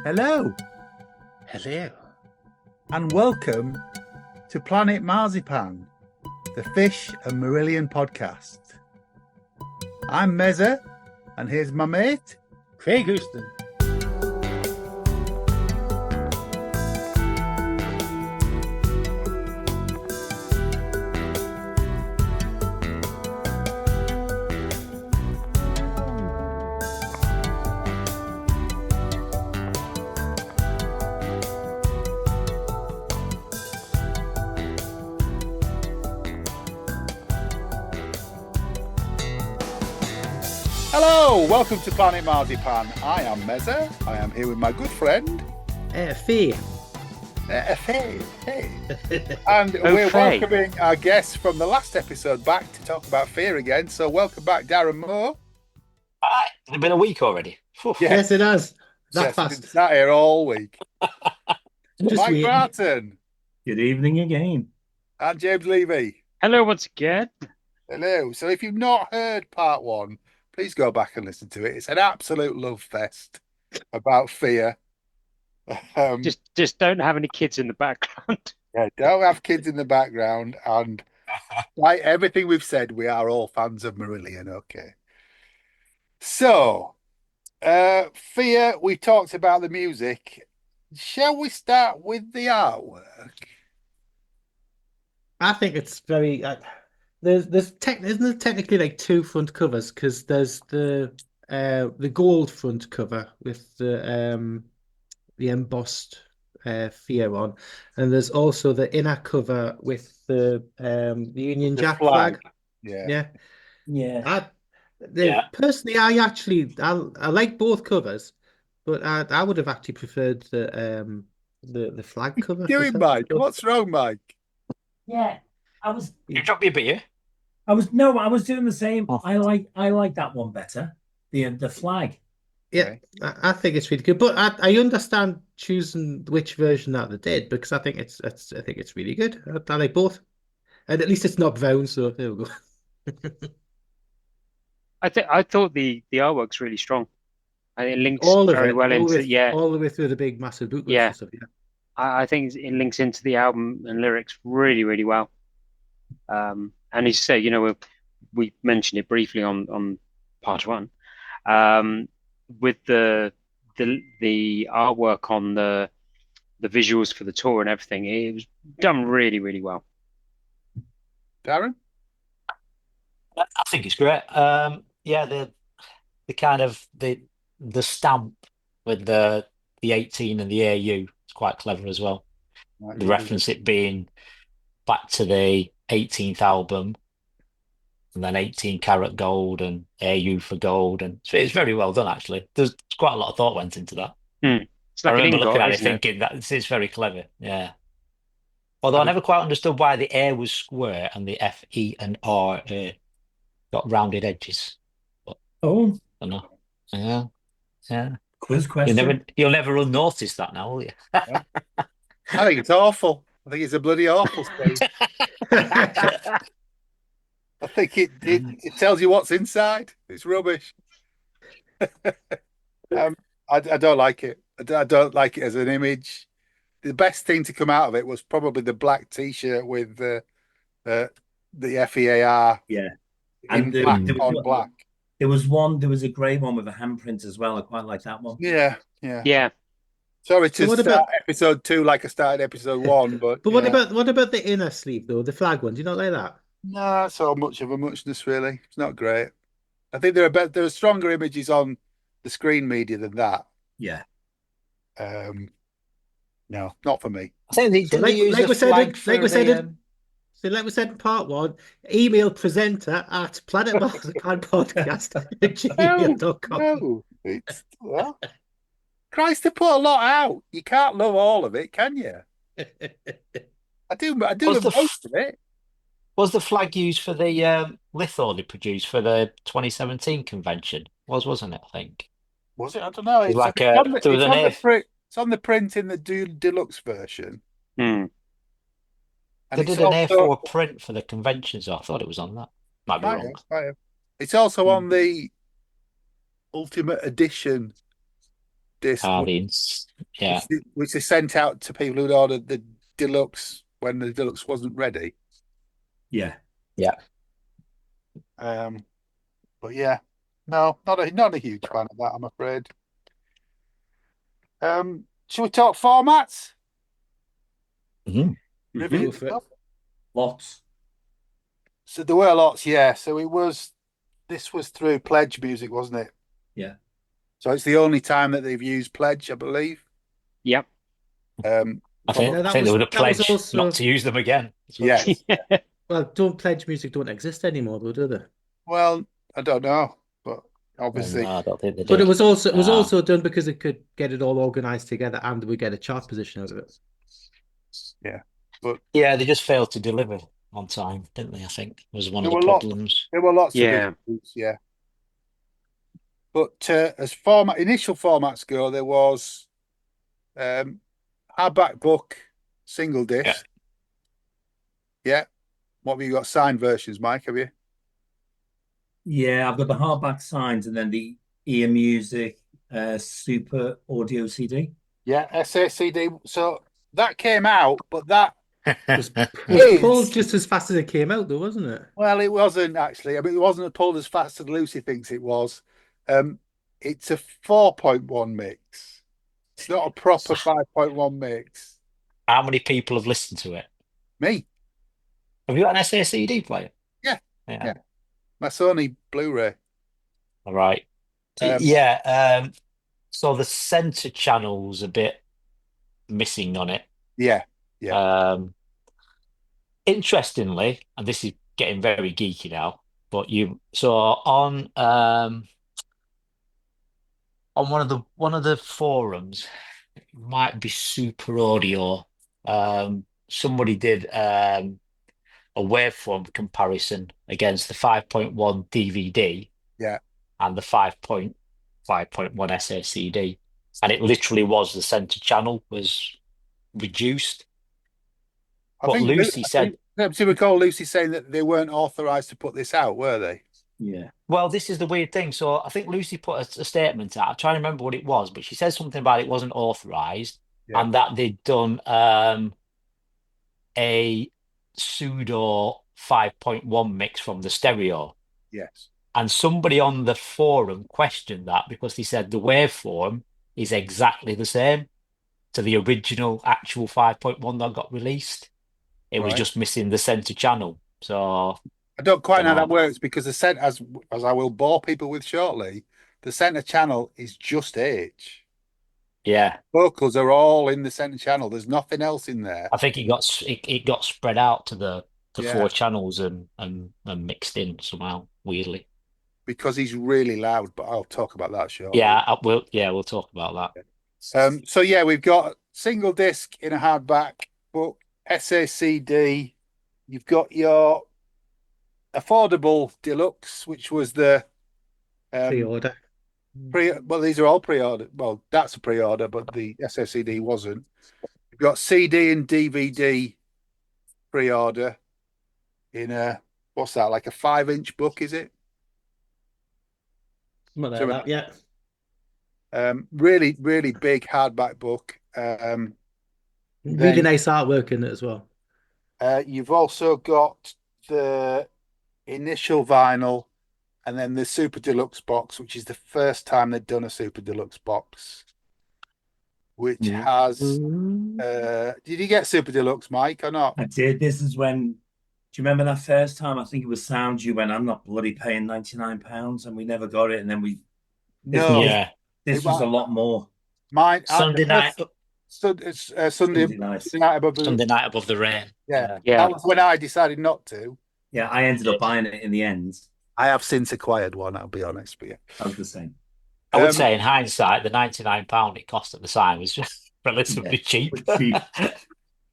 Hello, Hello. and welcome to Planet Marzipan, the Fish and Marillion podcast. I'm Meza, and here's my mate. Craig Houston. Hello, welcome to Planet Marzipan. I am Meza. I am here with my good friend, F.E.A.R. F.E.A.R. And we're welcoming our guests from the last episode back to talk about F.E.A.R again. So welcome back, Darren Moore. It's been a week already. Yes, it has. That Been fast. sat here all week. Mike Barton. Good evening again. And James Levey. Hello once again. Hello. So if you've not heard part one, please go back and listen to it. It's an absolute love fest about F.E.A.R. Just don't have any kids in the background. Yeah, don't have kids in the background. And like everything we've said, we are all fans of Marillion. Okay. So, F.E.A.R, we talked about the music. Shall we start with the artwork? I think it's very. Isn't there technically like two front covers because there's the gold front cover with the embossed F.E.A.R on, and there's also the inner cover with the Union The Jack flag. flag. Yeah. Yeah. Yeah. Personally, I like both covers, but I would have actually preferred the flag cover. Doing, Mike? What's wrong, Mike? Yeah, I was You dropped me a beer. I was doing the same. Oh. I like that one better. The flag. Yeah, I think it's really good, but I understand choosing which version that they did because I think it's really good. I like both, and at least it's not brown, so there we go. I thought the artwork's really strong. I think it links All of very it, well into all the way through the big massive booklets Yeah. and stuff. Yeah, I think it links into the album and lyrics really, really well. And as you say, we mentioned it briefly on part one. With the artwork on the visuals for the tour and everything, it was done really, really well. Darren? I think it's great. Yeah, the kind of the stamp with the 18 and the AU is quite clever as well. The reference it being back to the 18th album, and then 18 karat gold and AU for gold, and so it's very well done actually. There's quite a lot of thought went into that. It's like I remember an looking ingot, at it isn't it? thinking that it's very clever. Yeah. Although I never quite understood why the A was square and the F, E, and R got rounded edges. Oh, I don't know. Yeah. Yeah. quiz question. You'll never unnotice that now, will you? I think it's awful. I think it's a bloody awful stage. I think it tells you what's inside. It's rubbish. I don't like it. I don't like it as an image. The best thing to come out of it was probably the black T-shirt with the F.E.A.R. Yeah, in and black there on black. There was a grey one with a handprint as well. I quite like that one. Yeah. Yeah. Sorry to So what start about- episode 2 like I started episode 1, but but what about the inner sleeve though, the flag one? Do you not like that? no, so much of a muchness really. It's not great. I think there are stronger images on the screen media than that. Yeah. No, not for me. I think they So didn't use like the we said, flag for like we said, the, so like we said in part one, email presenter at planetmarzipan.podcast@gmail.com. No, it's well, Christ, they put a lot out. You can't love all of it, can you? I do Was love the most of it. Was the flag used for the litho they produced for the 2017 convention? Wasn't it? I think. Was it? I don't know. It's like it's on the, there was it's an on the F. print. It's on the print in the deluxe version. Hmm. And They it's did an also, A4 print for the convention, so I thought it was on that. Might be wrong. might have. It's also on the Ultimate Edition disc, Carvings. Yeah. which they sent out to people who'd ordered the deluxe when the deluxe wasn't ready. Yeah. Yeah. But yeah, no, not a huge fan of that, I'm afraid. Should we talk formats? Mhm. Review Go for it. stuff? Lots. So there were lots, yeah. So this was through Pledge Music, wasn't it? Yeah. So it's the only time that they've used Pledge, I believe. Yep. I think No, I think they would have that was pledged also not to use them again. Yes. well, don't pledge music don't exist anymore, though, do they? Well, I don't know, but Well, obviously, no, I don't think they But do. it was also done because it could get it all organized together and we get a chart position out of it. yeah. But Yeah, they just failed to deliver on time, didn't they? I think was one there of the were lots. problems. There were lots of Yeah. issues, yeah. But as initial formats go, there was hardback book, single Yeah. disc. Yeah. What have you got? Signed versions, Mike? Have you? Yeah, I've got the hardback signs and then the ear music super audio CD. Yeah, SACD. So that came out, but that Was is pulled just as fast as it came out, though, wasn't it? well, it wasn't actually. I mean, it wasn't pulled as fast as Lucy thinks it was. It's a 4.1 mix. It's not a proper 5.1 mix. How many people have listened to it? Me, Have you got an SACD player? yeah, Yeah. yeah. My Sony Blu-ray. All right. Um, Yeah. So the center channel's a bit missing on it. yeah, yeah, Interestingly, and this is getting very geeky now, but on one of the forums, it might be Super Audio. Somebody did a waveform comparison against the 5.1 DVD yeah. and the 5.1 SACD, and it literally was the center channel was reduced. I But think Lucy said, do you recall Lucy saying that they weren't authorized to put this out, were they? Yeah. well, this is the weird thing. So I think Lucy put a statement out. I'm trying to remember what it was, but she said something about it wasn't authorized Yeah, and that they'd done a pseudo 5.1 mix from the stereo. yes. And somebody on the forum questioned that because they said the waveform is exactly the same to the original actual 5.1 that got released. It was Right. just missing the center channel. So I don't quite don't know how know. that works because the center, as I will bore people with shortly, the center channel is just H. Yeah, Vocals are all in the center channel. There's nothing else in there. I think it got spread out to the Yeah, 4 channels and mixed in somehow weirdly. because he's really loud, but I'll talk about that shortly. We'll talk about that. So yeah, we've got single disc in a hardback book, SACD. You've got your affordable deluxe, which was the Pre-order. well, these are all pre-order. Well, that's a pre-order, but the SACD wasn't. You've got CD and DVD pre-order in a what's that, like a 5-inch book, is it? Something like Something that, yeah. Really, really big hardback book. Really Then nice artwork in it as well. you've also got the initial vinyl and then the Super Deluxe box, which is the first time they've done a Super Deluxe box, which has. Did you get Super Deluxe, Mike, or not? I did. This is when, do you remember that first time? I think it was Sound you went, I'm not bloody paying £99, and we never got it. And then No, Yeah, this was a lot more. mine. Sunday night, Sunday Sunday night. night above the. Sunday night above the rain. Yeah, Yeah. that was when I decided not to. Yeah, I ended up buying it in the end. I have since acquired one. I'll be honest with you. I was the same. I would say in hindsight, the £99 it cost at the time was just relatively Yeah, cheap. cheap.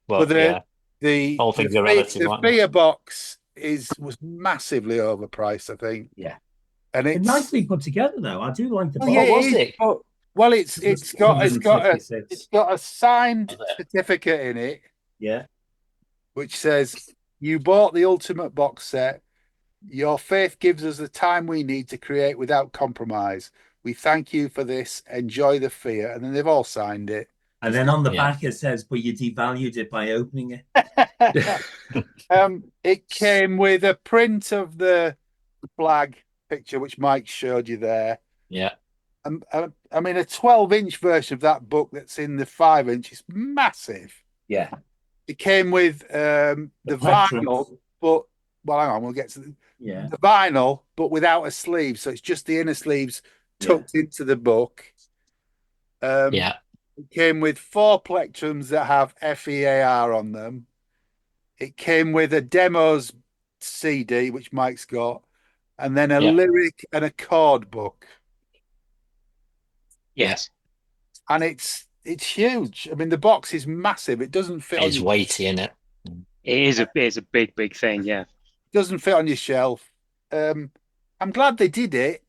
But yeah, the all things are relative, the aren't they? F.E.A.R box was massively overpriced, I think. Yeah. And It's it's nicely put together, though. I do like the well, box. yeah, What was it is, it? but, well, it's got $156. a signed Was it? certificate in it Yeah. which says you bought the ultimate box set. Your faith gives us the time we need to create without compromise. We thank you for this. Enjoy the F.E.A.R. And then they've all signed it. And then on the back it says, "But you devalued it by opening it." It came with a print of the flag picture, which Mike showed you there. Yeah. I mean, a 12-inch version of that book that's in the 5-inch is massive. Yeah. It came with the vinyl, but hang on, we'll get to the vinyl, but without a sleeve. So it's just the inner sleeves tucked into the book. Yeah. It came with 4 plectrums that have F.E.A.R. on them. It came with a demos CD, which Mike's got, and then a lyric and a chord book. Yes. And it's huge. I mean, the box is massive. It doesn't fit on It's weighty, isn't it? It is a big thing, yeah. It doesn't fit on your shelf. I'm glad they did it.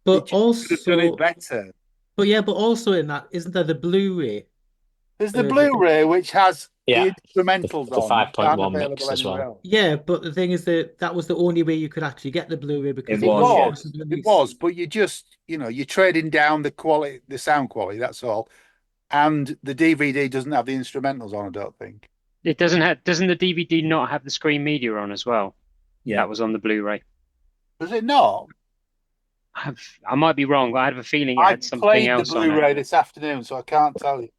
But They could have done it also, better. but also in that, isn't there the Blu-ray? There's the Blu-ray, which has the the instrumentals on, 5.1 mix as well. else. Yeah, but the thing is that was the only way you could actually get the Blu-ray because It was, it was, but you just, you're trading down the quality, the sound quality, that's all. And the DVD doesn't have the instrumentals on, I don't think. It doesn't the DVD not have the screen media on as well? Yeah. That was on the Blu-ray. Does it not? I might be wrong, but I have a feeling it had something else on it. I played the Blu-ray this afternoon, so I can't tell you.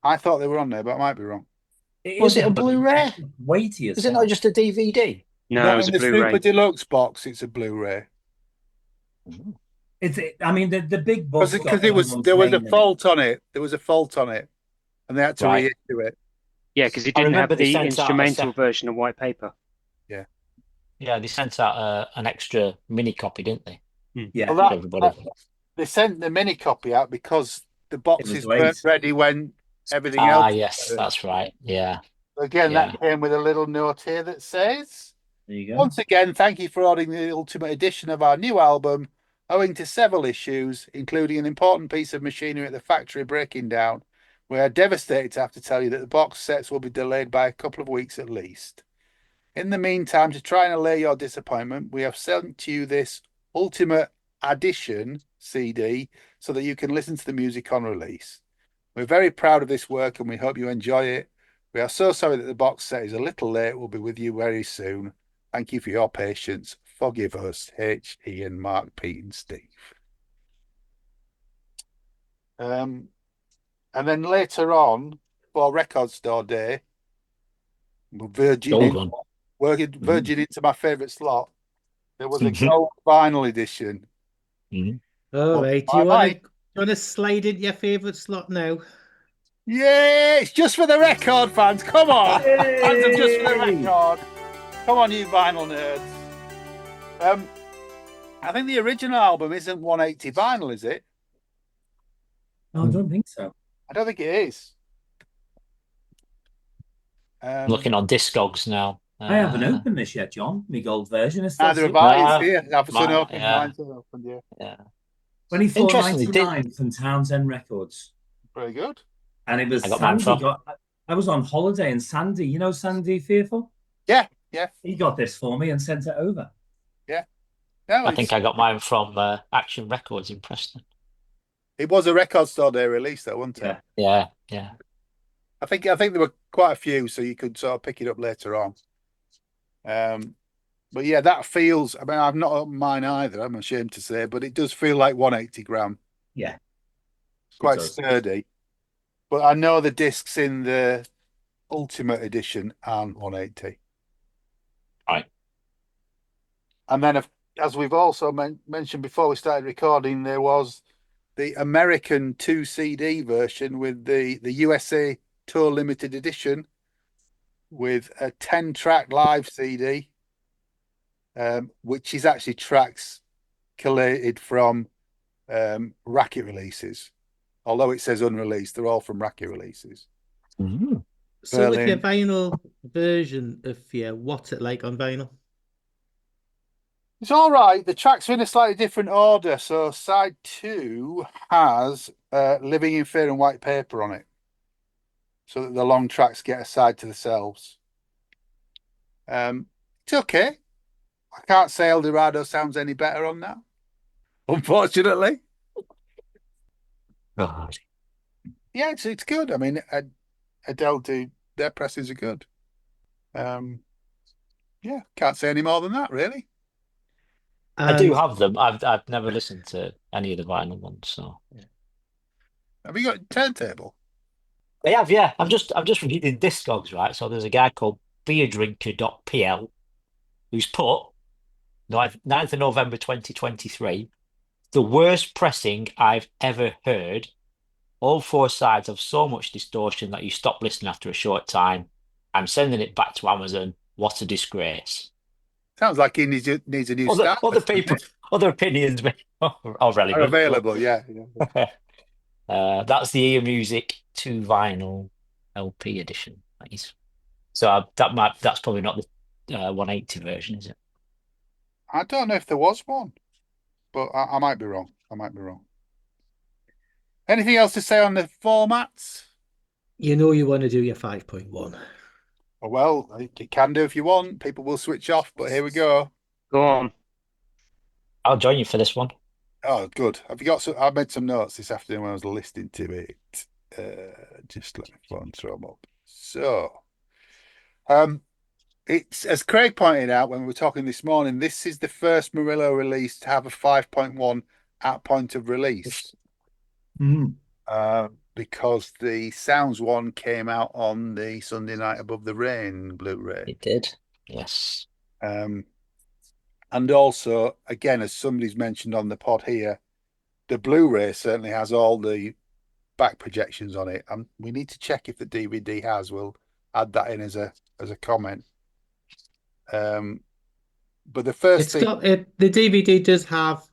I thought they were on there, but I might be wrong. Was it a Blu-ray? Weighty as Is it not just a DVD? No, it was in a the Blu-ray. Super Deluxe box, it's a Blu-ray. I mean, the big book Because there was a fault on it. There was a fault on it, and they had to reissue it. Yeah, because it didn't have remember they the sent out a instrumental version of white paper. Yeah. Yeah, they sent out an extra mini copy, didn't they? Yeah. Well, Everybody. they sent the mini copy out because the boxes weren't ready when everything else. Yes, that's right. Yeah. Again, that came with a little note here that says, there you go. Once again, thank you for ordering the ultimate edition of our new album. Owing to several issues, including an important piece of machinery at the factory breaking down, we are devastated to have to tell you that the box sets will be delayed by a couple of weeks at least. In the meantime, to try and allay your disappointment, we have sent you this Ultimate Edition CD so that you can listen to the music on release. We're very proud of this work and we hope you enjoy it. We are so sorry that the box set is a little late. We'll be with you very soon. Thank you for your patience. Forgive us, H, Ian, Mark, Pete, and Steve. And then later on, for Record Store Day, we're verging into my favourite slot. There was a gold vinyl edition. All right. Do you want to slide into your favourite slot now? Yeah, it's just for the record, fans. Come on. Fans of Just for the Record. Come on, you vinyl nerds. I think the original album isn't 180 vinyl, is it? No, I don't think so. I don't think it is. Looking on Discogs now. I haven't opened this yet, John. My gold version is still neither have I. It's here. I've seen open. Mine's open, yeah. 24.99 from Townsend Records. Very good. And it was Sandy. I was on holiday and Sandy, you know Sandy Fearful? Yeah. He got this for me and sent it over. Yeah. No, I think I got mine from Action Records in Preston. It was a Record Store Day release, though, wasn't it? Yeah. I think there were quite a few, so you could sort of pick it up later on. But yeah, that feels. I mean, I've not opened mine either. I'm ashamed to say, but it does feel like 180 gram. Yeah, it's quite sturdy. But I know the discs in the Ultimate Edition aren't 180. Right. And then, as we've also mentioned before we started recording, there was the American 2 CD version with the USA Tour Limited Edition with a 10-track live CD, which is actually tracks collated from Racket releases. Although it says unreleased, they're all from Racket releases. Mm-hmm. So with your vinyl version of F.E.A.R, what's it like on vinyl? It's all right. The tracks are in a slightly different order. So side 2 has Living in Fear and White Paper on it, so that the long tracks get a side to themselves. It's okay. I can't say El Dorado sounds any better on that. unfortunately. God. Yeah, it's good. I mean, Adele their presses are good. Um, yeah, can't say any more than that, really. I do And have them. I've never listened to any of the vinyl ones, so Have you got turntable? I have, yeah. I'm just reading Discogs, right? So there's a guy called beerdrinker.pl who's put 9th of November 2023, the worst pressing I've ever heard. All four sides have so much distortion that you stop listening after a short time. I'm sending it back to Amazon. What a disgrace. Sounds like he needs a new Other stylus, other doesn't people, it? other opinions are Are relevant, but available, yeah. that's the Ear Music 2 vinyl LP edition. Nice. So that's probably not the 180 version, is it? I don't know if there was one, but I might be wrong. I might be wrong. Anything else to say on the formats? you know you want to do your 5.1. Well, you can do if you want. People will switch off, but here we go. Go on. I'll join you for this one. Oh, good. Have you got some? I made some notes this afternoon when I was listening to it. Just let me phone throw them up. So, um, it's as Craig pointed out when we were talking this morning. This is the first Murillo release to have a 5.1 at point of release. Mm. Because the Sounds one came out on the Sunday Night Above the Rain Blu-ray. It did. Yes. Um, and also, again, as somebody's mentioned on the pod here, the Blu-ray certainly has all the back projections on it. And we need to check if the DVD has. We'll add that in as a comment. But the first It's thing, got it. The DVD does have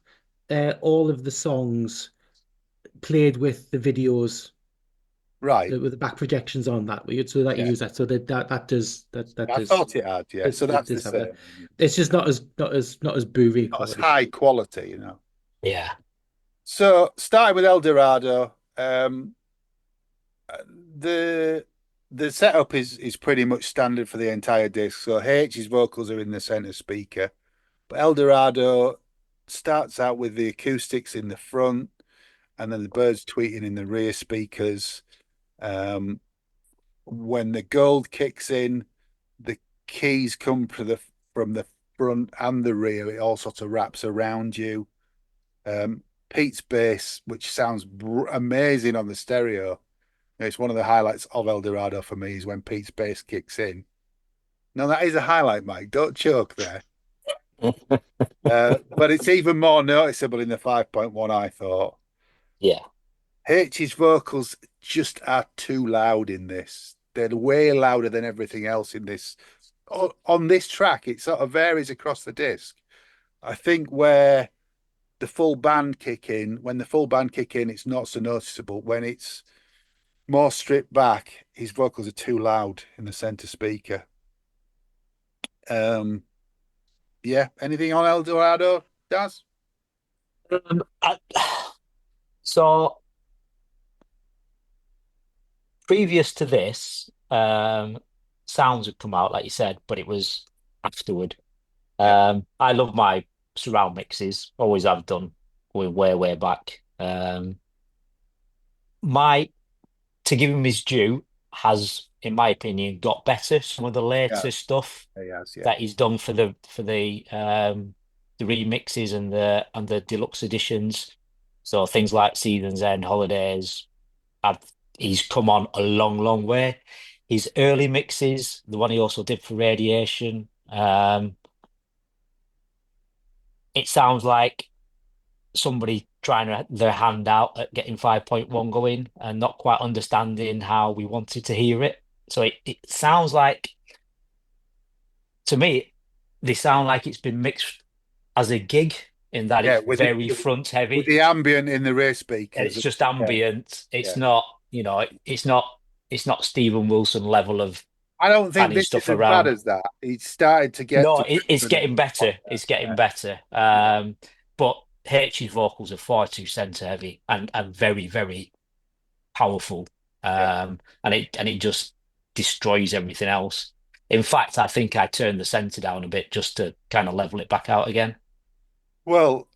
all of the songs played with the videos right? with the back projections on that. So that you Yeah, use that. So that does I thought it had. Yeah, so it that's the does have that. same. It's just not as Blu-ray Not as quality. high quality. Yeah. So starting with El Dorado, the the setup is pretty much standard for the entire disc. So H's vocals are in the center speaker, but El Dorado starts out with the acoustics in the front, and then the birds tweeting in the rear speakers. Um, when the gold kicks in, the keys come from the front and the rear. It all sort of wraps around you. Pete's bass, which sounds amazing on the stereo. It's one of the highlights of El Dorado for me is when Pete's bass kicks in. No, that is a highlight, Mike. Don't choke there. But it's even more noticeable in the 5.1, I thought. Yeah. H's vocals just are too loud in this. They're way louder than everything else in this. On this track, it sort of varies across the disc. I think where the full band kick in, when the full band kick in, it's not so noticeable. When it's more stripped back, his vocals are too loud in the center speaker. Um, yeah. Anything on El Dorado, Daz? Um, I, so previous to this, Sounds had come out, like you said, but it was afterward. Yeah. I love my surround mixes, always have done, going way, way back. My To give him his due, has, in my opinion, got better. Some of the Yeah. later stuff He has, yeah. that he's done for the remixes and the deluxe editions. So things like Seasons End, Holidays, I've, he's come on a long, long way. His early mixes, the one he also did for Radiation, it sounds like somebody trying their hand out at getting 5.1 going and not quite understanding how we wanted to hear it. So it sounds like, to me, they sound like it's been mixed as a gig in that Yeah, it's very front with heavy the ambient in the rear and speakers. it's just Yeah, ambient. It's yeah. not, it's not Stephen Wilson level of I don't think panning this stuff is as bad around. as that. He started to get No, to it's grips with getting better. It's getting yeah, better. yeah. But H's vocals are far too center heavy and very, very powerful. Yeah. And it just destroys everything else. In fact, I think I turned the center down a bit just to kind of level it back out again. Well,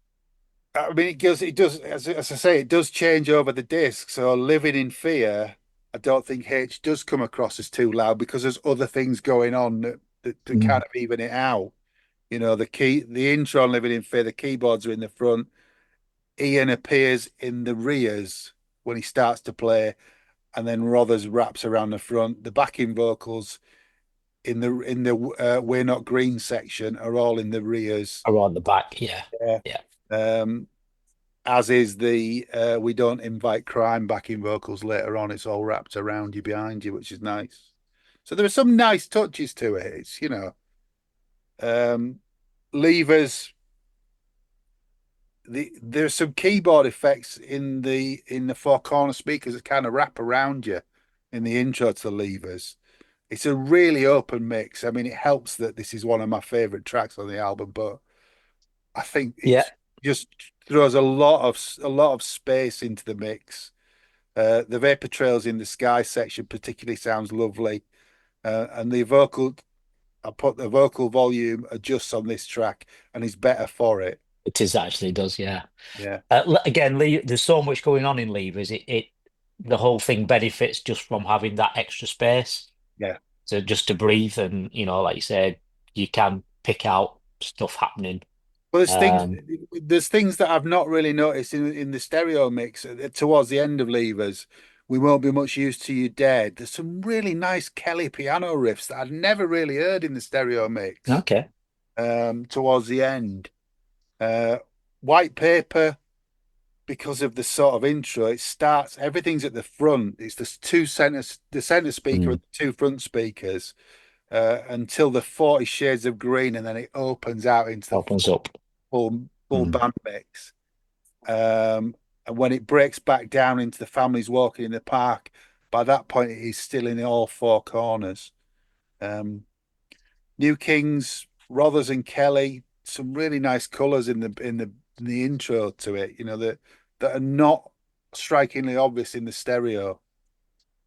I mean, it does, as I say, it does change over the disc. So living in fear, I don't think H does come across as too loud because there's other things going on that kind Mm. of even it out. The intro on Living in Fear, the keyboards are in the front. Ian appears in the rears when he starts to play, and then Rothers wraps around the front. The backing vocals in the We're Not Green section are all in the rears. Around the back, yeah. Yeah. Yeah. Um, as is the We Don't Invite Crime backing vocals later on. It's all wrapped around you behind you, which is nice. So there are some nice touches to it. Um, levers. There's some keyboard effects in the four corner speakers that kind of wrap around you in the intro to the levers. It's a really open mix. I mean, it helps that this is one of my favorite tracks on the album, but I think Yeah. it just throws a lot of space into the mix. The vapor trails in the sky section particularly sounds lovely, and I put the vocal volume adjusts on this track, and is better for it. It is actually does, yeah. Yeah, Again, there's so much going on in levers. The whole thing benefits just from having that extra space. yeah. So just to breathe, and like you said, you can pick out stuff happening. Well, there's things Um, there's things that I've not really noticed in the stereo mix towards the end of Levers. We won't be much use to you dead. There's some really nice Kelly piano riffs that I'd never really heard in the stereo mix. okay. Towards the end, uh, White Paper, because of the sort of intro, it starts. Everything's at the front. It's the center speaker Mm. and the two front speakers, until the 40 Shades of Green, and then it opens out into the Opens up. full Mm. band mix. And when it breaks back down into the families walking in the park, by that point it is still in all four corners. Um, New Kings, Rothers and Kelly, some really nice colours in the intro to it, that are not strikingly obvious in the stereo.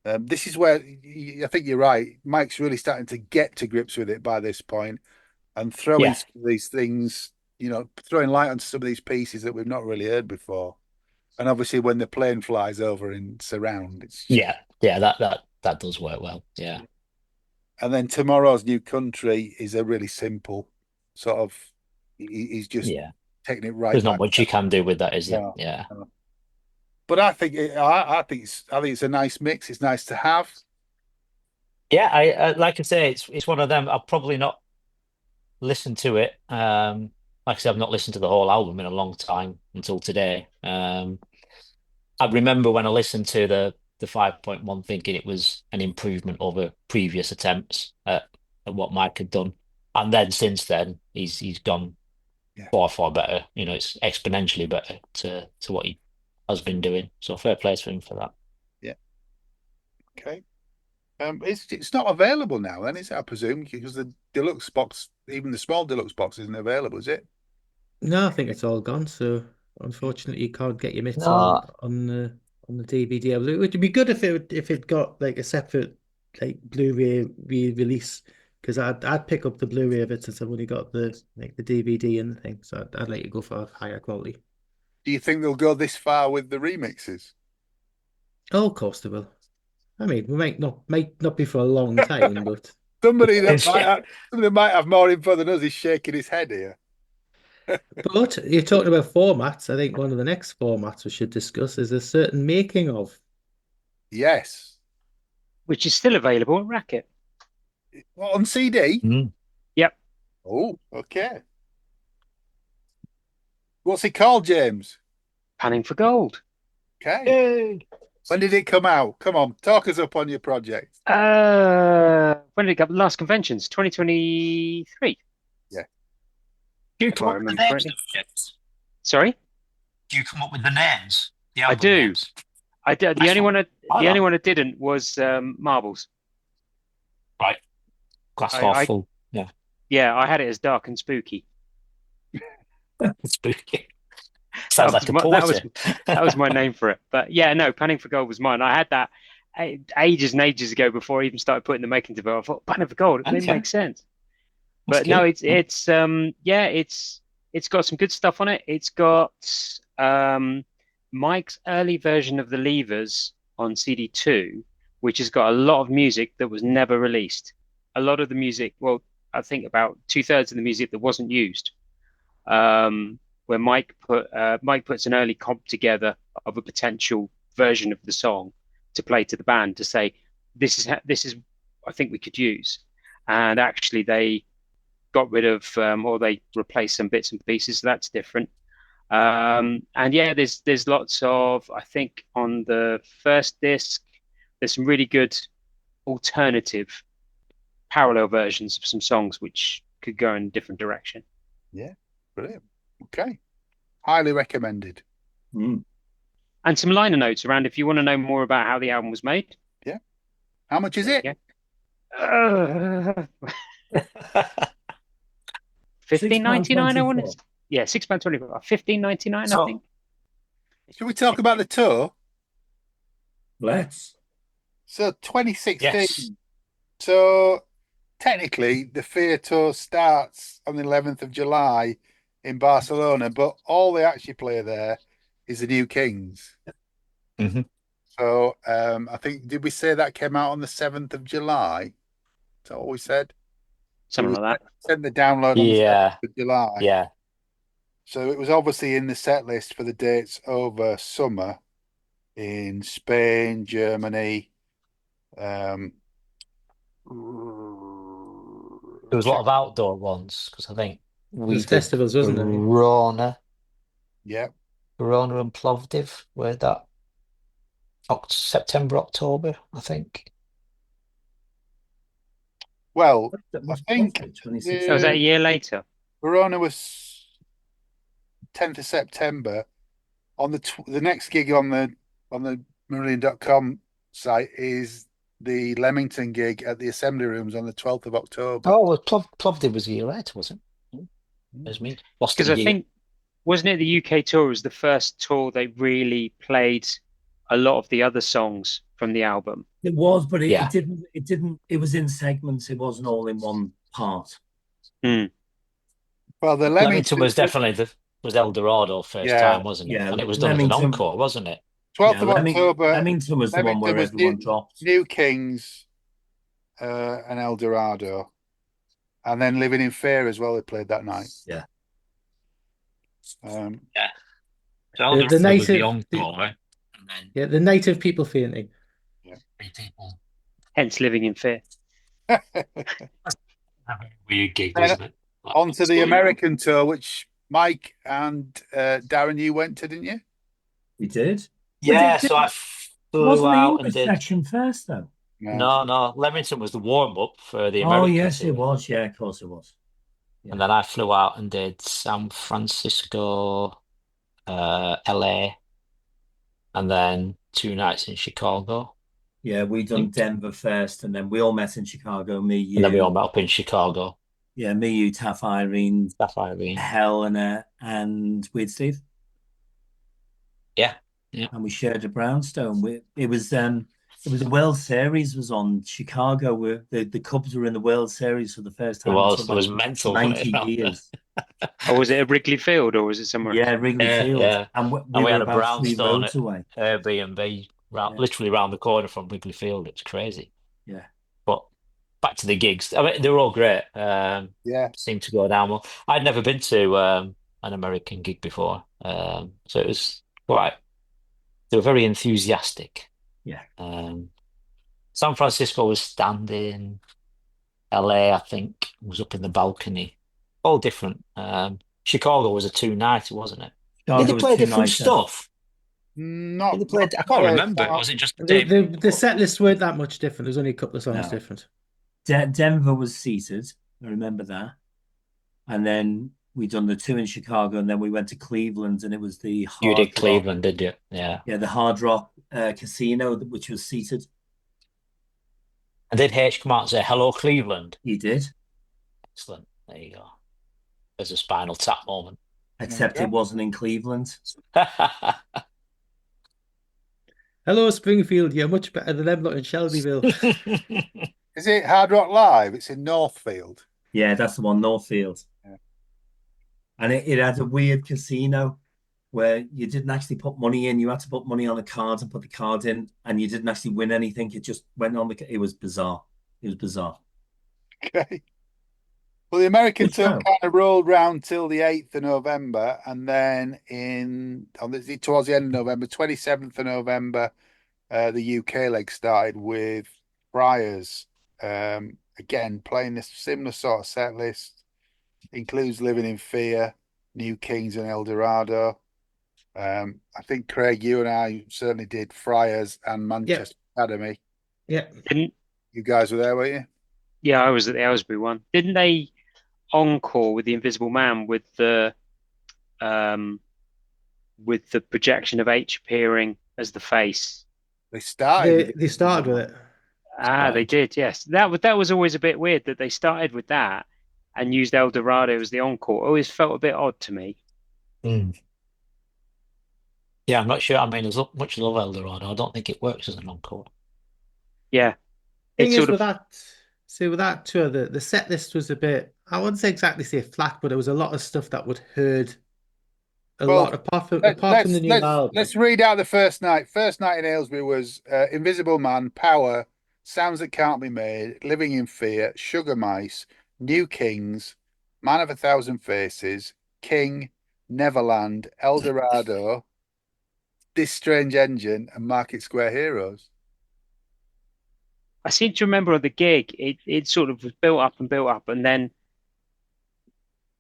This is where I think you're right. Mike's really starting to get to grips with it by this point, and throwing Yeah. some of these things, throwing light on some of these pieces that we've not really heard before. And obviously, when the plane flies over in surround, it's just. Yeah. That does work well. Yeah. And then Tomorrow's New Country is a really simple sort of. He's just Yeah. taking it right There's not back. much you can do with that, is there? No, Yeah. no. But I think it's a nice mix. It's nice to have. Yeah. I like I say, it's one of them. I'll probably not listen to it. Like I said, I've not listened to the whole album in a long time until today. I remember when I listened to the 5.1 thinking it was an improvement over previous attempts at what Mike had done. And then since then he's gone Yeah. far better. It's exponentially better to what he has been doing. So fair play for him for that. Yeah. Okay. It's not available now, then, is it? I presume because the deluxe box, even the small deluxe box, isn't available, is it? No, I think it's all gone. So unfortunately, you can't get your mitts No, on the DVD. It would be good if it got like a separate like Blu-ray re-release, because I'd pick up the Blu-ray of it since I've only got the DVD and the thing. So I'd let you go for higher quality. Do you think they'll go this far with the remixes? Oh, of course they will. I mean, we might not be for a long time, but Somebody that might yeah. have, somebody that might have more info than us is shaking his head here. you're talking about formats. I think one of the next formats we should discuss is a certain making of. Yes. which is still available at Racket. Well, on CD? Mm. Yep. Oh, okay. What's it called, James? Panning for Gold. Okay. Yay. When did it come out? Come on, talk us up on your project. When did it go? Last conventions, 2023. Yeah. Do you If come I up with the remember names correctly. of the ships? Sorry, Do you come up with the names? The I album do. names? I did. The Nice only one. one I the only know. one I didn't was Marbles. Right. Glass I, half I full. Yeah. yeah, I had it as dark and spooky. Spooky. That Sounds was like a my that was porter. that was my name for it. But yeah, no, Panning for Gold was mine. I had that ages and ages ago before I even started putting the makings of it. I thought Panning for Gold, it Okay. makes sense. That's But no, good. it's it's got some good stuff on it. It's got Mike's early version of the Levers on CD2, which has got a lot of music that was never released. A lot of the music, well, I think about 2/3 of the music that wasn't used. Where Mike puts an early comp together of a potential version of the song to play to the band to say this is I think we could use, and actually they got rid of or they replaced some bits and pieces. So that's different. And yeah, there's lots of, I think on the first disc there's some really good alternative parallel versions of some songs which could go in a different direction. Yeah, brilliant. Okay, highly recommended. Mm. And some liner notes around if you want to know more about how the album was made. Yeah. How much is it? Yeah. 15.99, I want to. Yeah, £6.24. 15.99, I think. Should we talk about the tour? Let's. So 2016. Yes. So technically, the F.E.A.R tour starts on the 11th of July in Barcelona, but all they actually play there is the New Kings. Mm-hmm. So I think, did we say that came out on the 7th of July? Is that what we said? Something like that. Sent the download on the 7th of July. Yeah. So it was obviously in the set list for the dates over summer in Spain, Germany. There was a lot of outdoor ones because I think we There's did festivals, wasn't there? Verona. Yeah. Verona and Plovdiv were that September, October, I think. Well, I think So was that a year later? Verona was 10th of September. On the next gig on the Marillion.com site is the Leamington gig at the Assembly Rooms on the 12th of October. Oh, well, Plovdiv was a year later, wasn't it? As me. Because I think, wasn't it the UK tour was the first tour they really played a lot of the other songs from the album? It was, but it didn't. It was in segments. It wasn't all in one part. Mm. Well, the Leamington was definitely was El Dorado first time, wasn't it? Yeah, and it was done as an encore, wasn't it? 12th of October. Leamington was the one where everyone dropped. New Kings and El Dorado. And then Living in F.E.A.R as well, they played that night. Yeah. So the native, was the encore, right? And then, yeah, the native people fainting. Yeah. People. Hence Living in F.E.A.R. Weird gig, wasn't it? On to the American tour, which Mike and Darren, you went to, didn't you? We did. Yeah, so I flew out and did section first, though. No. Leamington was the warm up for the Oh, American. yes, it was. Yeah, of course it was. Yeah. And then I flew out and did San Francisco, LA, and then 2 nights in Chicago. Yeah, we done Denver first, and then we all met in Chicago. Me, you, and then we all met up in Chicago. Yeah, me, you, Taff Irene, Helena, and Weird Steve. Yeah. And we shared a brownstone. It was the World Series was on Chicago, where the Cubs were in the World Series for the first time. It was mental. 90 years. Or was it at Wrigley Field, or was it somewhere? Yeah, Wrigley Field. Yeah. And we were had a about brownstone 3 roads away. Airbnb, literally around the corner from Wrigley Field. It's crazy. Yeah. But back to the gigs. I mean, they were all great. Seemed to go down well. I'd never been to an American gig before, so it was quite. They were very enthusiastic. Yeah. San Francisco was standing. LA, I think, was up in the balcony. All different. Chicago was a 2-nighter, wasn't it? Did they play different stuff? I can't remember. Was it just the set lists weren't that much different? There's only a couple of songs different. Denver was seated. I remember that. And then we done the 2 in Chicago, and then we went to Cleveland, and it was the Hard You did Rock. Cleveland, did you? Yeah. Yeah, the Hard Rock Casino, which was seated. And did H come out and say, "Hello, Cleveland"? He did. Excellent. There you go. There's a Spinal Tap moment. Except it wasn't in Cleveland. Hello, Springfield. You're much better than them lot in Shelbyville. Is it Hard Rock Live? It's in Northfield. Yeah, that's the one, Northfield. and it had a weird casino where you didn't actually put money in. You had to put money on a card and put the card in, and you didn't actually win anything. It just went on the. It was bizarre. It was bizarre. Okay. Well, the American Good tour show. kind of rolled round till the 8th of November, and then towards the end of November, 27th of November, the UK leg started with Friars. Again, playing this similar sort of set list, includes Living in Fear, New Kings, and El Dorado. I think Craig, you and I certainly did Friars and Yeah, Manchester Academy. yeah. Didn't You guys were there, weren't you? Yeah, I was at the Aylesbury one. Didn't they encore with the Invisible Man um with the projection of H appearing as the face? They started with They the they Invisible started with Man. it. Ah, they Right. did, yes. That was always a bit weird that they started with that and used El Dorado as the encore. Always felt a bit odd to me. Mm. Yeah, I'm not sure. I mean, as much as I love El Dorado, I don't think it works as an encore. Yeah, Thing it's is sort with of that, see with that tour, the set list was a bit. I wouldn't say exactly say flat, but there was a lot of stuff that would heard a Well, lot let, apart from the let's new let's album. let's read out the first night. First night in Aylesbury was Invisible Man, Power, Sounds That Can't Be Made, Living in Fear, Sugar Mice, New Kings, Man of a Thousand Faces, King, Neverland, El Dorado, This Strange Engine, and Market Square Heroes. I seem to remember on the gig, it sort of was built up, and then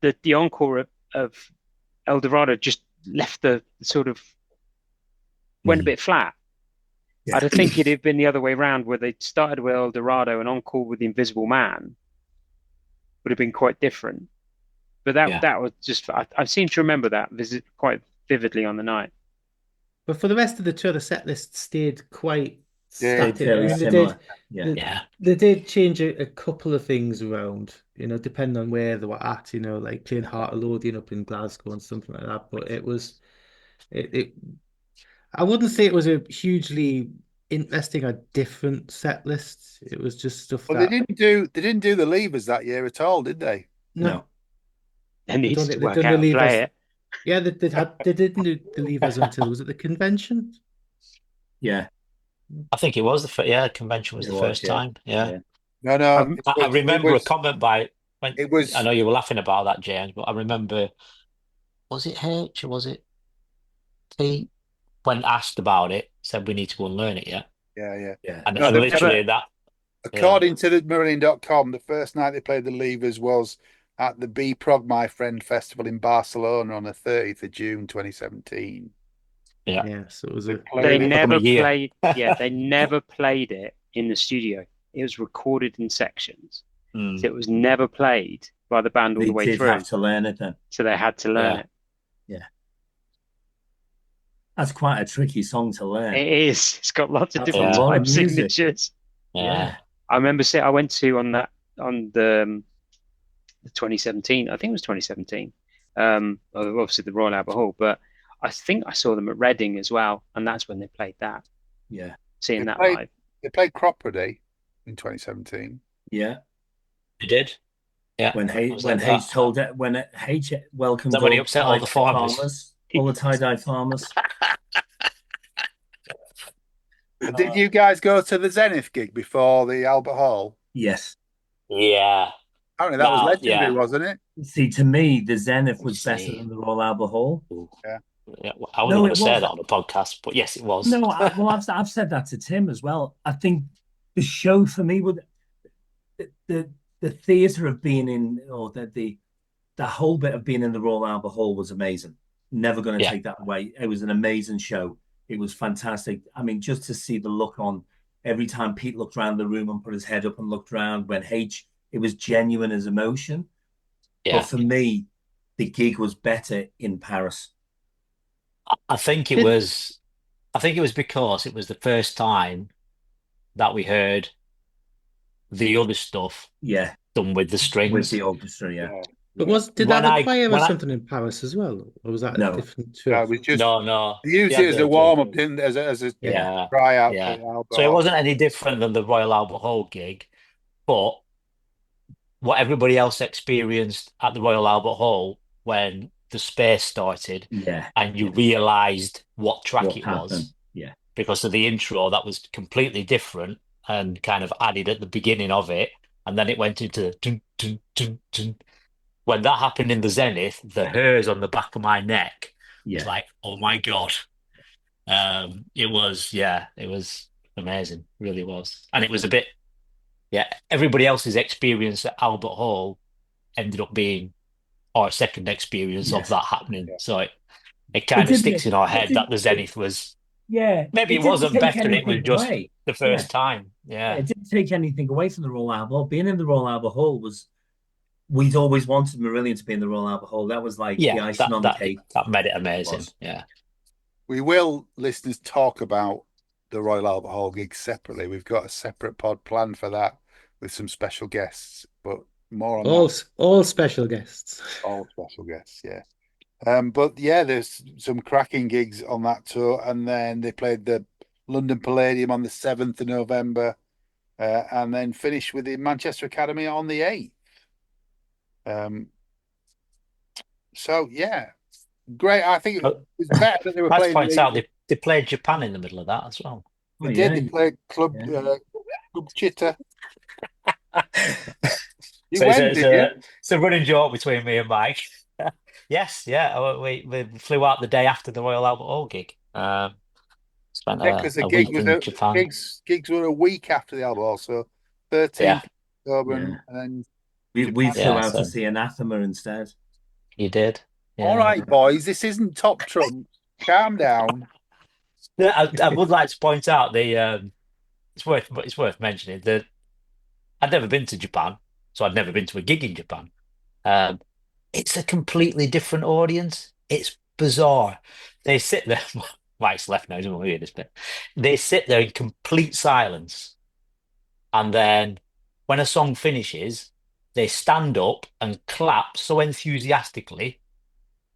the encore of El Dorado just left the sort of went a Mm. bit flat. Yeah. I'd think it'd have been the other way around, where they started with El Dorado and encore with the Invisible Man would have been quite different. But that Yeah. that was just I seem to remember that visit quite vividly on the night. But for the rest of the tour, the set list stayed quite Yeah, Stayed static. I fairly mean, similar. Yeah. they, Yeah. they did change a couple of things around, depending on where they were at, like playing Heart of Lothian up in Glasgow and something like that. But it I wouldn't say it was a hugely interesting or different set list. It was just stuff well, they that, didn't do the levers that year at all, did they? no, No. It needs to they've work done the out and play levers. it. Yeah, they didn't do the levers until, was it the convention? Yeah. I think it was convention was It the was. first Yeah. time. Yeah. Yeah. No, no, Um, I remember a comment by when it I was know you were laughing about that, James, but I remember, was it H or was it T? When asked about it, said we need to go and learn it, yeah. yeah, yeah. Yeah. And, No, and they've never. literally that, yeah. According to the Marillion.com, the first night they played the Levers was at the B Prog My Friend Festival in Barcelona on the 30th of June 2017. Yeah. Yeah, so it was They a they played it. Took them a never year. played. Yeah, they never played it in the studio. It was recorded in sections, so Mm, it was never played by the band all They the way did through. have to learn it then. So they had to learn yeah. it. Yeah. That's quite a tricky song to learn. It is. It's got lots of That's a different Yeah. lot of time music. signatures. Yeah. Yeah. I remember I went to on the 2017. I think it was 2017. Obviously the Royal Albert Hall, but I think I saw them at Reading as well, and that's when they played that. Yeah. Seeing They that played live. they played Cropredy in 2017. Yeah. You did? Yeah. When I H was when at that. H told it when H Is welcomed that when he all upset all the tie-dye farmers? farmers, all the tie-dye farmers. Did you guys go to the Zenith gig before the Albert Hall? Yes. Yeah. Apparently that was Now, legendary, yeah. wasn't it? See, to me, the Zenith Let me was better see. than the Royal Albert Hall. Ooh. Yeah. Yeah. Well, I wasn't No, going it to say was. that on the podcast, but yes, it was. No, I've said that to Tim as well. I think the show for me would the theatre of being in, or the whole bit of being in the Royal Albert Hall was amazing. Never going to Yeah. take that away. It was an amazing show. It was fantastic. I mean, just to see the look on every time Pete looked around the room and put his head up and looked around when it was genuine as emotion. But Yeah. for me, the gig was better in Paris. I think it Did was because it was the first time that we heard the other stuff Yeah, done with the with the strings. orchestra. Yeah, Yeah. but Yeah. did they When have a I choir or when I something in Paris as well, or was that a no, different No, tour? it was just no, they they used it had as a the warm up, didn't they? As a Yeah, yeah, tryout for yeah. the Albert So it Hall. wasn't any different than the Royal Albert Hall gig, but what everybody else experienced at the Royal Albert Hall when the space started Yeah, and you yeah. realized what track What it happened? was Yeah, because of the intro that was completely different and kind of added at the beginning of it. And then it went into dun, dun, dun, dun. When that happened in the Zenith, the hairs on the back of my neck was yeah. like, oh my God. It was amazing, really was. And it was a bit, yeah, everybody else's experience at Albert Hall ended up being our second experience of Yes. that happening. Yeah. So it It kind of sticks didn't. in our It head that didn't. the Zenith was Yeah, maybe it it didn't wasn't take better, it was anything just away. the Yeah, first time. yeah. Yeah. It didn't take anything away from the Royal Albert Hall. Being in the Royal Albert Hall was. We'd always wanted Marillion to be in the Royal Albert Hall. That was like the Yeah, icing that on the that cake. that made it It amazing. was. Yeah. We will, listeners, talk about the Royal Albert Hall gig separately. We've got a separate pod planned for that with some special guests, but more on that. All special guests. All special guests, yeah. But yeah, there's some cracking gigs on that tour, and then they played the London Palladium on the 7th of November, and then finished with the Manchester Academy on the 8th. So yeah, great. I think it Oh, was better that they were let's playing point out the. they played Japan in the middle of that as well. Oh They did. yeah, They played yeah. Club Chitta. You So went, did you? it's a running joke between me and Mike. Yes, yeah. We flew out the day after the Royal Albert Hall gig. Spent Yeah, because the a gig week was in Japan. gigs were a week after the Albert Hall, so Yeah, 13th October, Yeah. and then We Japan. flew yeah. out to So see Anathema instead. you did. All Yeah. right, boys, this isn't Top Trump. Calm down. Yeah, I would like to point out it's worth mentioning that I'd never been to Japan, so I'd never been to a gig in Japan. Um, it's a completely different audience. It's bizarre. They sit there. Mike's left now. He doesn't want to hear this bit. They sit there in complete silence, and then when a song finishes, they stand up and clap so enthusiastically,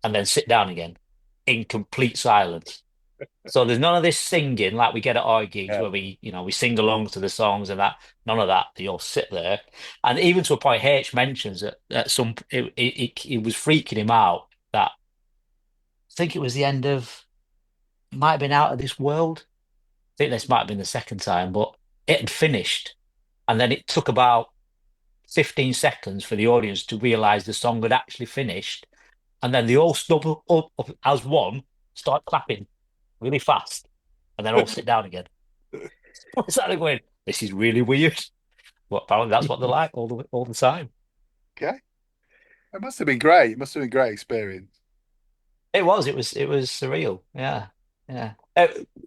and then sit down again in complete silence. So there's none of this singing like we get at our gigs Yeah. where we sing along to the songs and that. None of that. They all sit there, and even to a point, H mentions that at some it was freaking him out that I think it was the end of might have been Out of This World. I think this might have been the second time, but it had finished, and then it took about 15 seconds for the audience to realize the song had actually finished, and then they all stood up as one, start clapping really fast, and then all sit down again. I started going, this is really weird. But apparently that's what they're like all the time. Okay. It must have been great. It must have been a great experience. It was surreal. Yeah. Yeah.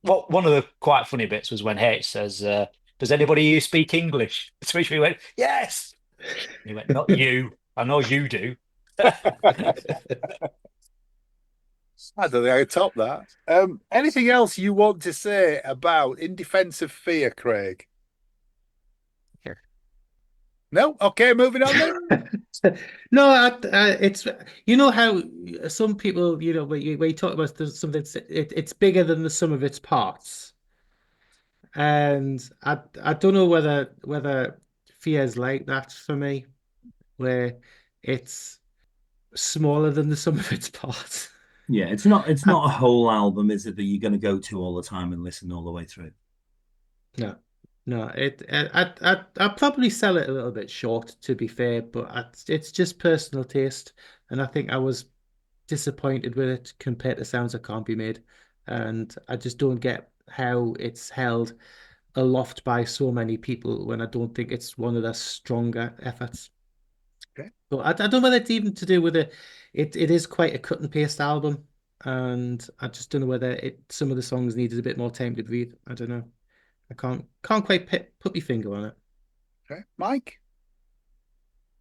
What one of the quite funny bits was when H says, does anybody here speak English? To which we went, yes. And he went, not you. I know you do. I don't think I could top that. Anything else you want to say about In Defense of Fear, Craig? Here. No? Okay, moving on then. No, it's how some people when you talk about something, it's bigger than the sum of its parts, and I don't know whether Fear is like that for me, where it's smaller than the sum of its parts. Yeah, it's not. It's I, not a whole album, is it? That you're going to go to all the time and listen all the way through. no, no, I'd probably sell it a little bit short, to be fair, but it's just personal taste, and I think I was disappointed with it compared to Sounds That Can't Be Made. And I just don't get how it's held aloft by so many people when I don't think it's one of their stronger efforts. Okay. But I don't know whether it's even to do with it is quite a cut and paste album. And I just don't know whether some of the songs needed a bit more time to breathe. I don't know. I can't quite put my finger on it. Okay. Mike?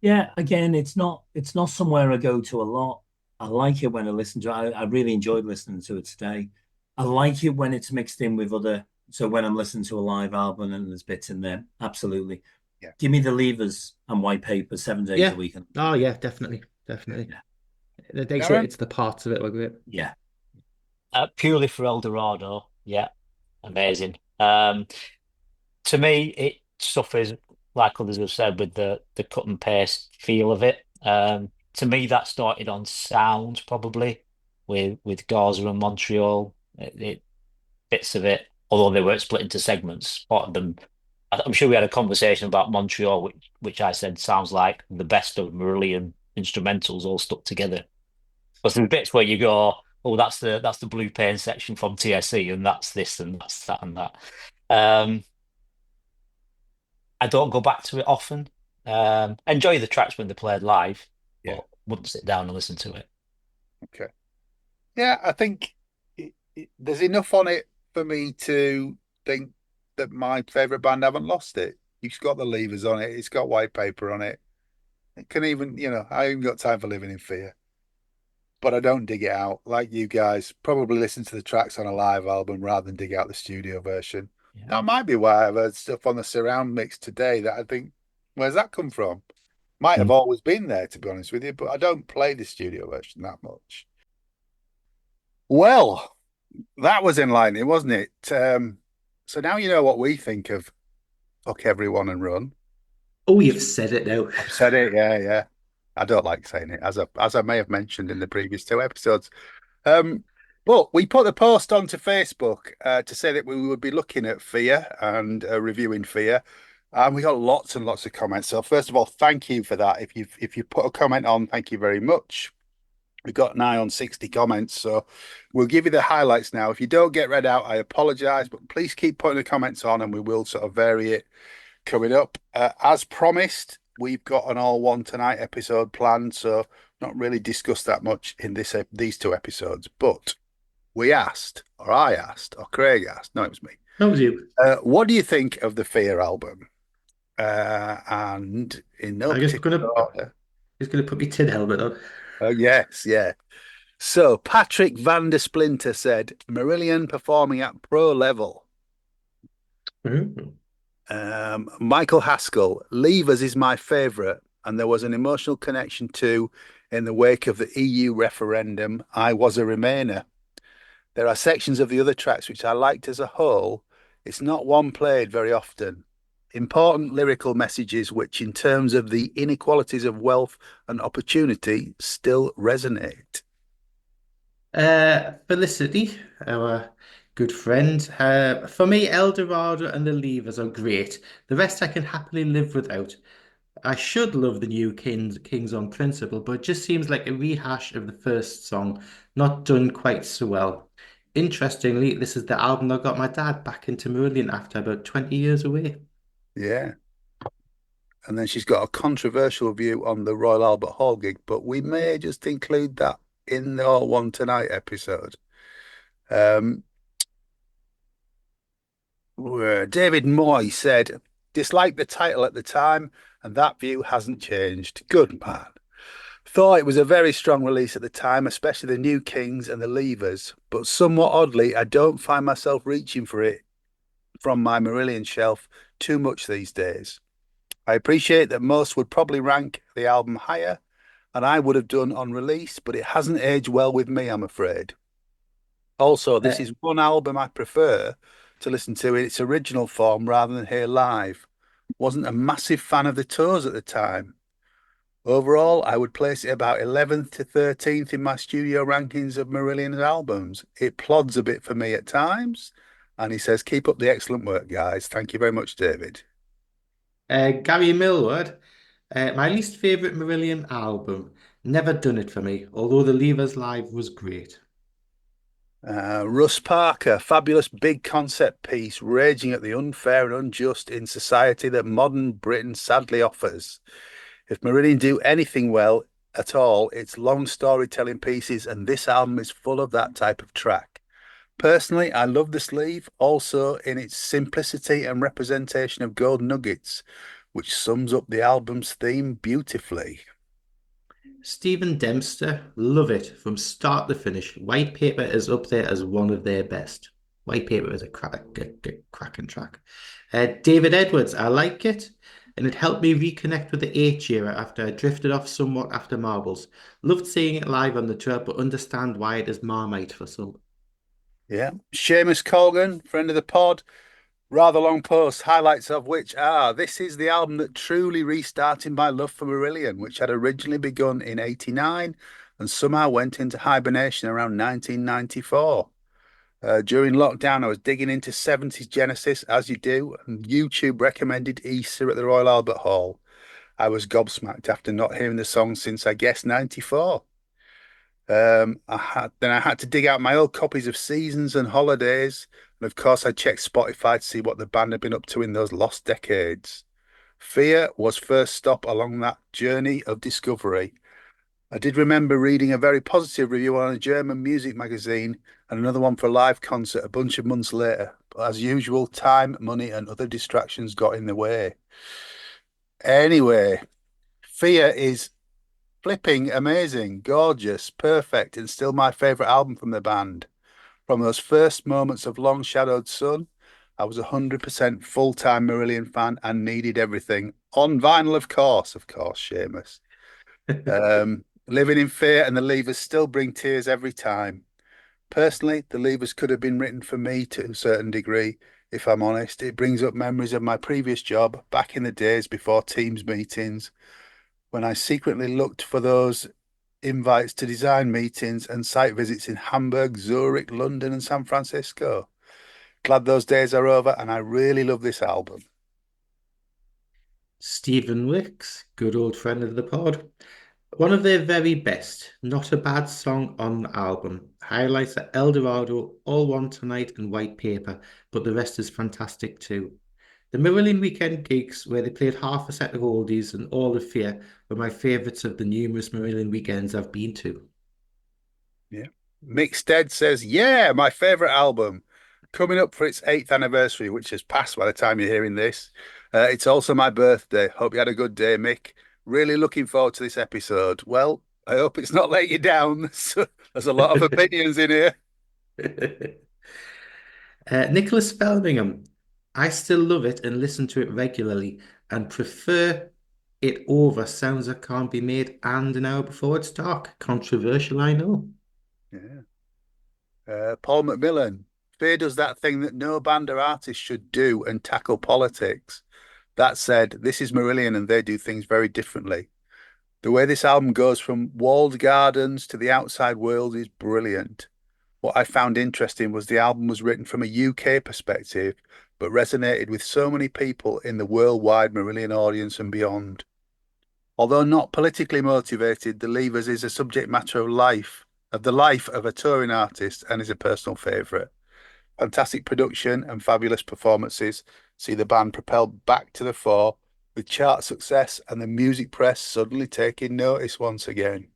Yeah, again, it's not somewhere I go to a lot. I like it when I listen to it. I really enjoyed listening to it today. I like it when it's mixed in with other. So when I'm listening to a live album and there's bits in there, absolutely. Yeah. Give me the levers and white paper 7 days a Yeah. week. Oh yeah, definitely. Definitely. Yeah. The data Darren? it's the parts of it are great. Yeah. Purely for El Dorado. Yeah. Amazing. To me, it suffers, like others have said, with the cut and paste feel of it. to me, that started on sound probably with Gaza and Montreal. Bits of it, although they were split into segments. Part of them, I'm sure we had a conversation about Montreal, which I said sounds like the best of Marillion instrumentals all stuck together. But some bits where you go, oh, that's the blue pain section from TSE, and that's this and that's that and that. Um, I don't go back to it often. Enjoy the tracks when they're played live, Yeah. but wouldn't sit down and listen to it. Okay. Yeah, I think there's enough on it for me to think that my favorite band haven't lost it. It's got the levers on it. It's got white paper on it. It can even, I even got time for living in fear. But I don't dig it out like you guys. Probably listen to the tracks on a live album rather than dig out the studio version. Yeah. That might be why I've heard stuff on the surround mix today that I think, where's that come from? Might have always been there, to be honest with you, but I don't play the studio version that much. Well, that was enlightening, wasn't it? So now you know what we think of Fuck Everyone and Run. Oh, you've said it now. I've said it, yeah, yeah. I don't like saying it, as I may have mentioned in the previous two episodes. But we put the post onto Facebook to say that we would be looking at F.E.A.R and reviewing F.E.A.R, and we got lots and lots of comments. So first of all, thank you for that. If you put a comment on, thank you very much. We've got nigh on 60 comments, so we'll give you the highlights now. If you don't get read out, I apologise, but please keep putting the comments on, and we will sort of vary it coming up. As promised, we've got an All One Tonight episode planned, so not really discussed that much in these two episodes. But we asked, or I asked, or Craig asked, no, it was me. That was you. What do you think of the F.E.A.R album? And in no I guess particular order. he's gonna put my tin helmet on. Yes, yeah. So Patrick Van der Splinter said, Marillion performing at pro level. Mhm. Michael Haskell, Levers is my favourite, and there was an emotional connection too in the wake of the EU referendum. I was a Remainer. There are sections of the other tracks which I liked as a whole. It's not one played very often. Important lyrical messages which, in terms of the inequalities of wealth and opportunity, still resonate. Felicity, our good friend. For me, El Dorado and the Levers are great. The rest I can happily live without. I should love the new Kings on principle, but it just seems like a rehash of the first song, not done quite so well. Interestingly, this is the album that got my dad back into Marillion after about 20 years away. Yeah. And then she's got a controversial view on the Royal Albert Hall gig, but we may just include that in the All One Tonight episode. David Moy said, disliked the title at the time, and that view hasn't changed. Good man. Thought it was a very strong release at the time, especially the New Kings and the Levers, but somewhat oddly, I don't find myself reaching for it from my Marillion shelf too much these days. I appreciate that most would probably rank the album higher, and I would have done on release, but it hasn't aged well with me, I'm afraid. Also, this Uh, is one album I prefer to listen to in its original form rather than hear live. Wasn't a massive fan of the tours at the time. Overall, I would place it about 11th to 13th in my studio rankings of Marillion's albums. It plods a bit for me at times. And he says, keep up the excellent work, guys. Thank you very much, David. Gary Millward, my least favorite Marillion album. Never done it for me, although the Levers live was great. Russ Parker, fabulous big concept piece raging at the unfair and unjust in society that modern Britain sadly offers. If Marillion do anything well at all, it's long storytelling pieces, and this album is full of that type of track. Personally, I love the sleeve, also in its simplicity and representation of gold nuggets, which sums up the album's theme beautifully. Stephen Dempster, love it from start to finish. White Paper is up there as one of their best. White Paper is a cracking track. David Edwards, I like it, and it helped me reconnect with the H era after I drifted off somewhat after Marbles. Loved seeing it live on the tour, but understand why it is Marmite for some. Yeah. Seamus Colgan, friend of the pod. Rather long post, highlights of which are this is the album that truly restarted my love for Marillion, which had originally begun in '89 and somehow went into hibernation around 1994. During lockdown, I was digging into 70s Genesis, as you do, and YouTube recommended Easter at the Royal Albert Hall. I was gobsmacked after not hearing the song since, I guess, '94. I had to dig out my old copies of Seasons and Holidays, and of course I checked Spotify to see what the band had been up to in those lost decades. Fear was first stop along that journey of discovery. I did remember reading a very positive review on a German music magazine and another one for a live concert a bunch of months later. But as usual, time, money, and other distractions got in the way. Anyway, Fear is flipping amazing, gorgeous, perfect, and still my favourite album from the band. From those first moments of Long Shadowed Sun, I was 100% full-time Marillion fan and needed everything. On vinyl, of course, Seamus. Living in Fear and the Levers still bring tears every time. Personally, the Levers could have been written for me to a certain degree, if I'm honest. It brings up memories of my previous job back in the days before Teams meetings, when I secretly looked for those invites to design meetings and site visits in Hamburg, Zurich, London, and San Francisco. Glad those days are over, and I really love this album. Stephen Wicks, good old friend of the pod. One of their very best, not a bad song on the album. Highlights are El Dorado, All One Tonight, and White Paper, but the rest is fantastic too. The Marillion weekend gigs, where they played half a set of oldies and all of Fear, were my favourites of the numerous Marillion weekends I've been to. Yeah. Mick Stead says, yeah, my favourite album. Coming up for its 8th anniversary, which has passed by the time you're hearing this. It's also my birthday. Hope you had a good day, Mick. Really looking forward to this episode. Well, I hope it's not let you down. There's a lot of opinions in here. Nicholas Bellingham, I still love it and listen to it regularly and prefer it over Sounds That Can't Be Made and An Hour Before It's Dark. Controversial, I know. Yeah. Paul McMillan. Fear does that thing that no band or artist should do and tackle politics. That said, this is Marillion and they do things very differently. The way this album goes from walled gardens to the outside world is brilliant. What I found interesting was the album was written from a UK perspective, but resonated with so many people in the worldwide Marillion audience and beyond. Although not politically motivated, The Levers is a subject matter of the life of a touring artist, and is a personal favourite. Fantastic production and fabulous performances see the band propelled back to the fore with chart success and the music press suddenly taking notice once again.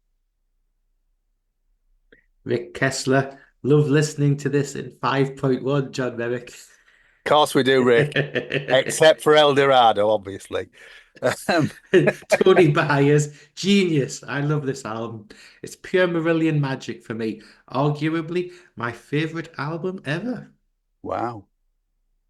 Rick Kessler, love listening to this in 5.1, John Merrick. Of course we do, Rick, except for El Dorado, obviously. Tony Byers, genius. I love this album. It's pure Marillion magic for me. Arguably my favourite album ever. Wow.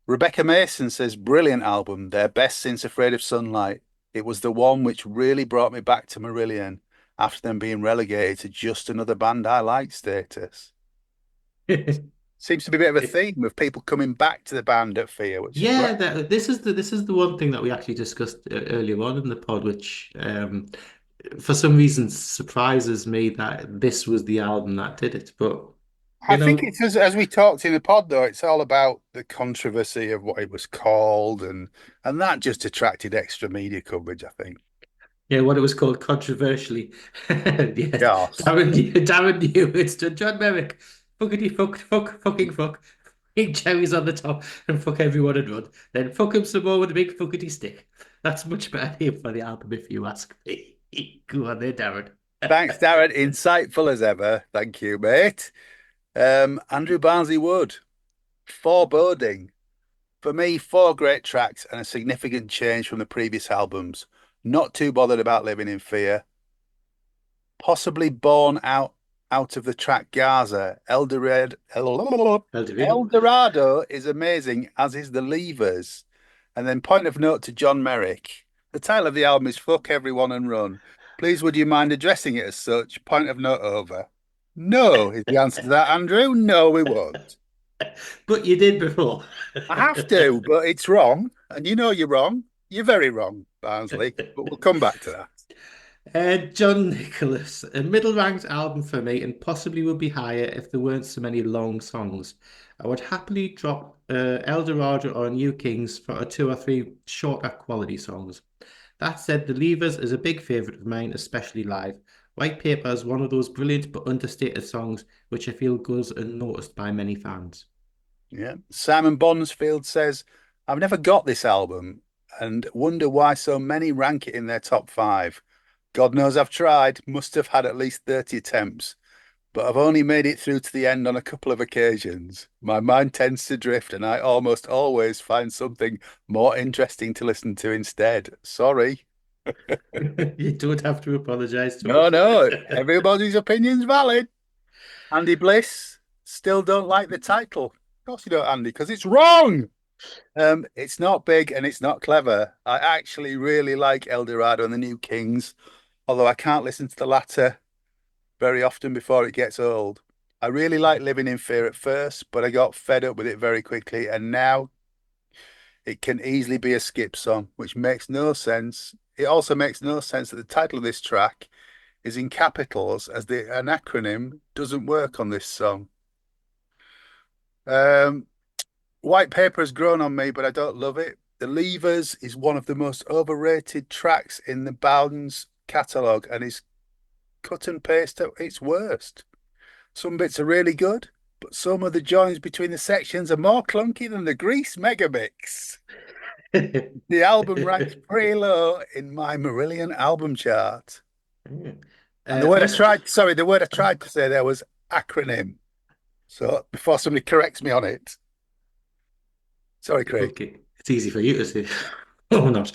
Rebecca Mason says, brilliant album, their best since Afraid of Sunlight. It was the one which really brought me back to Marillion after them being relegated to just another band I like status. Seems to be a bit of a theme of people coming back to the band at Fear, which is Yeah, great. this is the one thing that we actually discussed earlier on in the pod, which for some reason surprises me that this was the album that did it. But I you think know, it's as we talked in the pod though, it's all about the controversy of what it was called and that just attracted extra media coverage, I think. yeah, what it was called controversially. Yes, Yes. Darren knew it's to John Merrick. Fuckity fucking fuck. Big cherries on the top and fuck everyone and run. Then fuck him some more with a big fuckity stick. That's much better name for the album, if you ask me. Go on there, Darren. Thanks, Darren. Insightful as ever. Thank you, mate. Andrew Barnsley Wood, Foreboding. For me, 4 great tracks and a significant change from the previous albums. Not too bothered about Living in Fear. Possibly born out of the track Gaza. Eldorado. El Dorado is amazing, as is The Levers. And then point of note to John Merrick. The title of the album is Fuck Everyone and Run. Please would you mind addressing it as such? Point of note over. No, is the answer to that, Andrew. No, we won't. But you did before. I have to, but it's wrong. And you know you're wrong. You're very wrong, Barnsley. But we'll come back to that. John Nicholas, a middle-ranked album for me, and possibly would be higher if there weren't so many long songs. I would happily drop El Dorado or New Kings for a two or three shorter quality songs. That said, The Levers is a big favourite of mine, especially live. White Paper is one of those brilliant but understated songs which I feel goes unnoticed by many fans. Yeah. Simon Bonsfield says, I've never got this album and wonder why so many rank it in their top five. God knows I've tried, must have had at least 30 attempts, but I've only made it through to the end on a couple of occasions. My mind tends to drift, and I almost always find something more interesting to listen to instead. Sorry. You don't have to apologise to No, us. no, everybody's opinion's valid. Andy Bliss, still don't like the title. Of course you don't, Andy, because it's wrong. It's not big and it's not clever. I actually really like El Dorado and the New Kings, although I can't listen to the latter very often before it gets old. I really like Living in Fear at first, but I got fed up with it very quickly, and now it can easily be a skip song, which makes no sense. It also makes no sense that the title of this track is in capitals, as an acronym doesn't work on this song. Um, White Paper has grown on me, but I don't love it. The Levers is one of the most overrated tracks in the Bowden's catalogue and is cut and paste at its worst. Some bits are really good, but some of the joins between the sections are more clunky than the Grease Megamix. The album ranks pretty low in my Marillion album chart. And the word What's the word I tried to say there was acronym. So before somebody corrects me on it, sorry, Craig. okay? It's easy for you to say. Oh, not.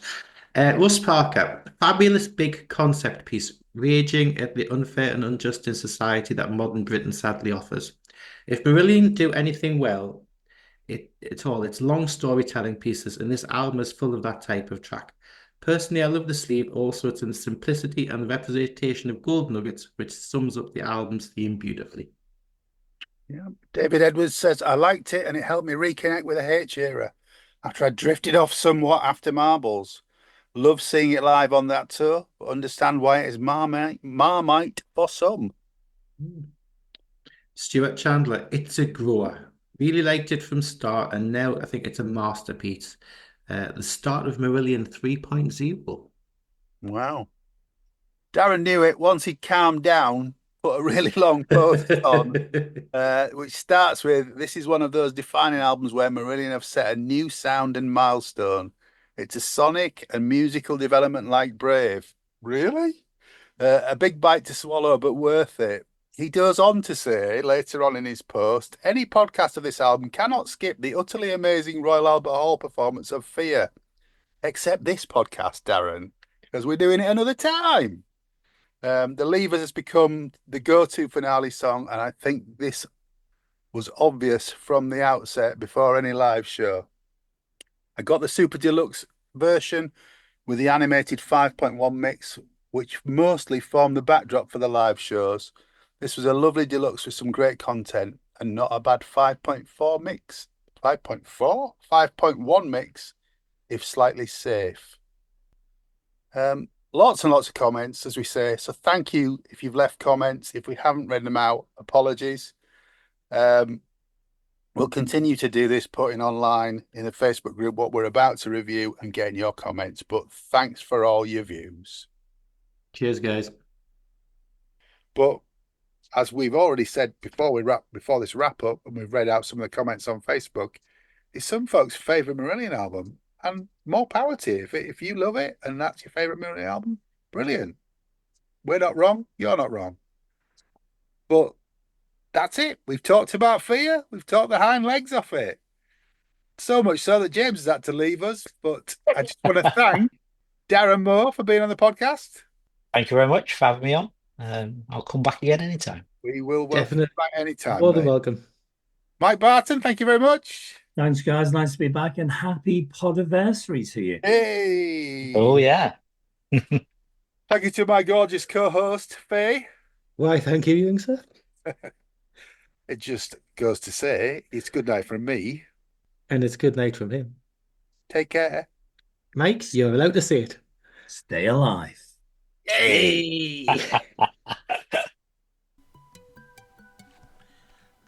Russ Parker, fabulous big concept piece, raging at the unfair and unjust in society that modern Britain sadly offers. If Marillion do anything well, it's long storytelling pieces, and this album is full of that type of track. Personally, I love the sleeve, also it's in simplicity and representation of gold nuggets, which sums up the album's theme beautifully. Yeah. David Edwards says, I liked it and it helped me reconnect with the H era after I drifted off somewhat after Marbles. Love seeing it live on that tour, but understand why it is Marmite for some. Stuart Chandler, it's a grower. Really liked it from start, and now I think it's a masterpiece. The start of Marillion 3.0. Wow. Darren knew it once he calmed down, put a really long post on, which starts with, this is one of those defining albums where Marillion have set a new sound and milestone. It's a sonic and musical development like Brave. Really? A big bite to swallow, but worth it. He goes on to say later on in his post, any podcast of this album cannot skip the utterly amazing Royal Albert Hall performance of Fear, except this podcast, Darren, because we're doing it another time. The Levers has become the go-to finale song, and I think this was obvious from the outset before any live show. I got the Super Deluxe version with the animated 5.1 mix, which mostly formed the backdrop for the live shows. This was a lovely deluxe with some great content and not a bad 5.4 mix. 5.4? 5.1 mix, if slightly safe. Lots and lots of comments, as we say. So thank you if you've left comments. If we haven't read them out, apologies. We'll continue to do this, putting online in the Facebook group what we're about to review and getting your comments. But thanks for all your views. Cheers, guys. But as we've already said before this wrap up, and we've read out some of the comments on Facebook, it's some folks' favourite Marillion album, and more power to you. If you love it and that's your favourite Marillion album, brilliant. We're not wrong. You're not wrong. But that's it. We've talked about Fear. We've talked the hind legs off it. So much so that James has had to leave us. But I just want to thank Darren Moore for being on the podcast. Thank you very much for having me on. I'll come back again anytime. We will welcome you Definitely. back anytime. More than Mate. welcome. Mike Barton, thank you very much. Thanks, guys. Nice to be back, and happy podiversary to you. Hey. Oh, yeah. Thank you to my gorgeous co-host, Faye. Why, thank you, young sir. It just goes to say it's good night from me. And it's good night from him. Take care. Mike, you're allowed to say it. Stay alive. Yay!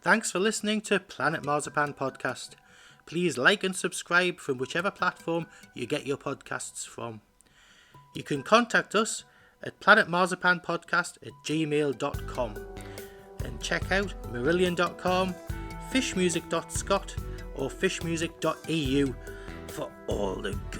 Thanks for listening to Planet Marzipan Podcast. Please like and subscribe from whichever platform you get your podcasts from. You can contact us at planetmarzipanpodcast@gmail.com and check out Marillion.com, fishmusic.scot or fishmusic.eu for all the good